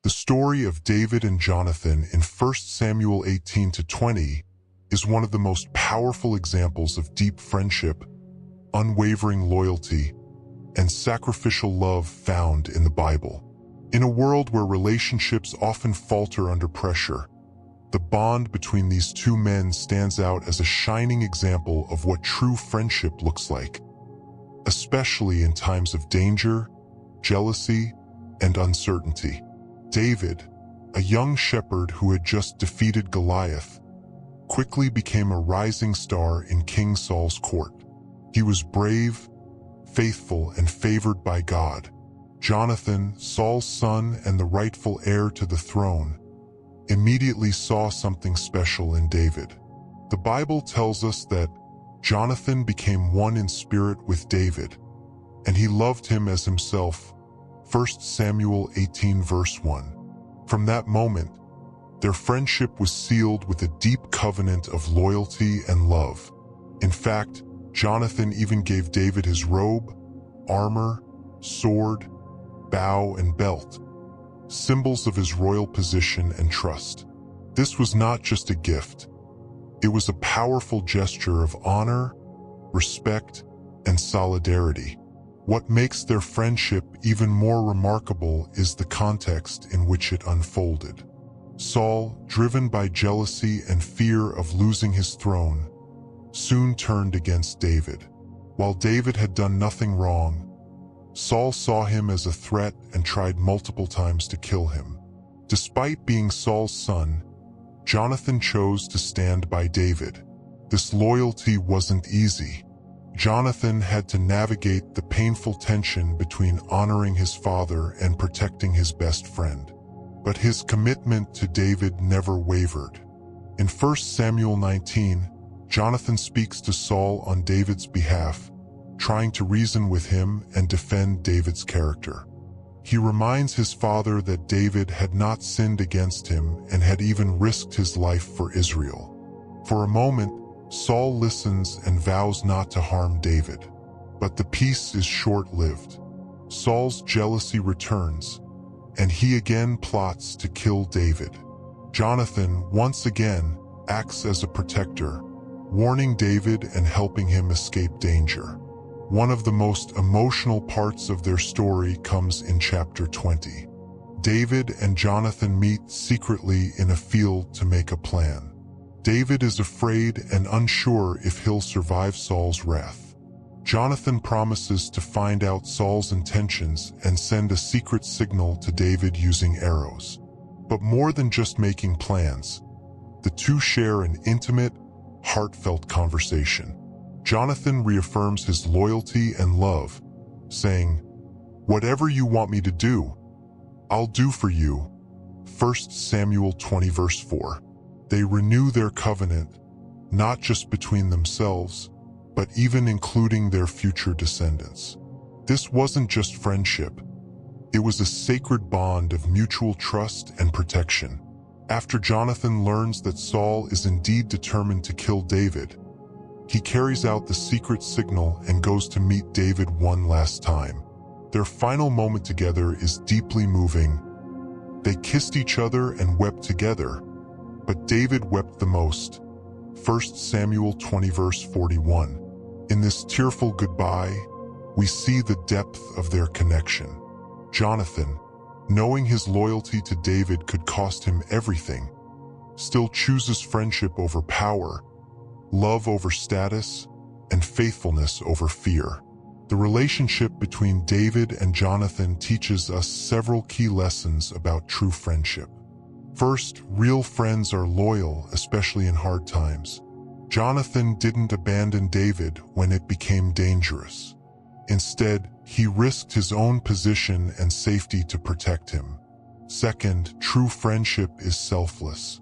The story of David and Jonathan in 1 Samuel 18-20 is one of the most powerful examples of deep friendship, unwavering loyalty, and sacrificial love found in the Bible. In a world where relationships often falter under pressure, the bond between these two men stands out as a shining example of what true friendship looks like, especially in times of danger, jealousy, and uncertainty. David, a young shepherd who had just defeated Goliath, quickly became a rising star in King Saul's court. He was brave, faithful, and favored by God. Jonathan, Saul's son and the rightful heir to the throne, immediately saw something special in David. The Bible tells us that Jonathan became one in spirit with David, and he loved him as himself. 1 Samuel 18 verse 1. From that moment, their friendship was sealed with a deep covenant of loyalty and love. In fact, Jonathan even gave David his robe, armor, sword, bow, and belt, symbols of his royal position and trust. This was not just a gift. It was a powerful gesture of honor, respect, and solidarity. What makes their friendship even more remarkable is the context in which it unfolded. Saul, driven by jealousy and fear of losing his throne, soon turned against David. While David had done nothing wrong, Saul saw him as a threat and tried multiple times to kill him. Despite being Saul's son, Jonathan chose to stand by David. This loyalty wasn't easy. Jonathan had to navigate the painful tension between honoring his father and protecting his best friend. But his commitment to David never wavered. In 1 Samuel 19, Jonathan speaks to Saul on David's behalf, trying to reason with him and defend David's character. He reminds his father that David had not sinned against him and had even risked his life for Israel. For a moment, Saul listens and vows not to harm David. But the peace is short-lived. Saul's jealousy returns, and he again plots to kill David. Jonathan, once again, acts as a protector, warning David and helping him escape danger. One of the most emotional parts of their story comes in chapter 20. David and Jonathan meet secretly in a field to make a plan. David is afraid and unsure if he'll survive Saul's wrath. Jonathan promises to find out Saul's intentions and send a secret signal to David using arrows. But more than just making plans, the two share an intimate, heartfelt conversation. Jonathan reaffirms his loyalty and love, saying, "Whatever you want me to do, I'll do for you." 1 Samuel 20 verse 4. They renew their covenant, not just between themselves, but even including their future descendants. This wasn't just friendship. It was a sacred bond of mutual trust and protection. After Jonathan learns that Saul is indeed determined to kill David, he carries out the secret signal and goes to meet David one last time. Their final moment together is deeply moving. They kissed each other and wept together, but David wept the most. 1 Samuel 20 verse 41. In this tearful goodbye, we see the depth of their connection. Jonathan, knowing his loyalty to David could cost him everything, still chooses friendship over power, love over status, and faithfulness over fear. The relationship between David and Jonathan teaches us several key lessons about true friendship. First, real friends are loyal, especially in hard times. Jonathan didn't abandon David when it became dangerous. Instead, he risked his own position and safety to protect him. Second, true friendship is selfless.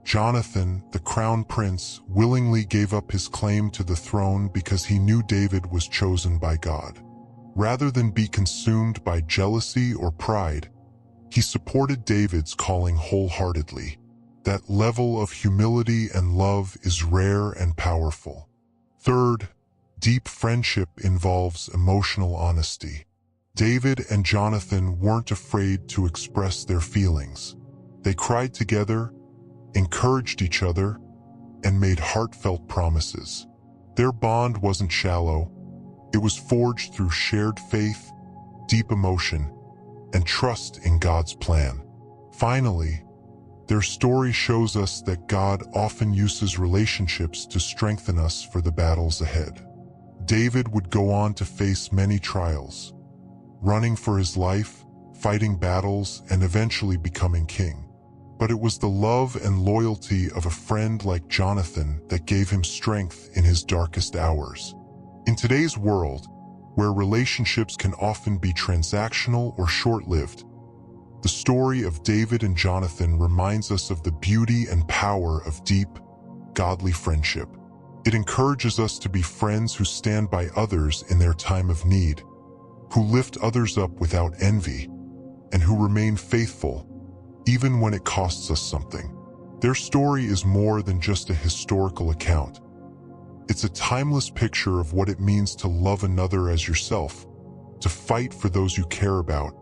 Jonathan, the crown prince, willingly gave up his claim to the throne because he knew David was chosen by God. Rather than be consumed by jealousy or pride, he supported David's calling wholeheartedly. That level of humility and love is rare and powerful. Third, deep friendship involves emotional honesty. David and Jonathan weren't afraid to express their feelings. They cried together, encouraged each other, and made heartfelt promises. Their bond wasn't shallow. It was forged through shared faith, deep emotion, and trust in God's plan. Finally, their story shows us that God often uses relationships to strengthen us for the battles ahead. David would go on to face many trials, running for his life, fighting battles, and eventually becoming king. But it was the love and loyalty of a friend like Jonathan that gave him strength in his darkest hours. In today's world, where relationships can often be transactional or short-lived, the story of David and Jonathan reminds us of the beauty and power of deep, godly friendship. It encourages us to be friends who stand by others in their time of need, who lift others up without envy, and who remain faithful even when it costs us something. Their story is more than just a historical account. It's a timeless picture of what it means to love another as yourself, to fight for those you care about,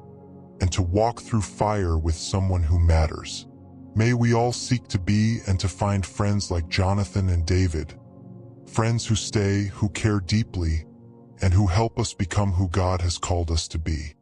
and to walk through fire with someone who matters. May we all seek to be and to find friends like Jonathan and David, friends who stay, who care deeply, and who help us become who God has called us to be.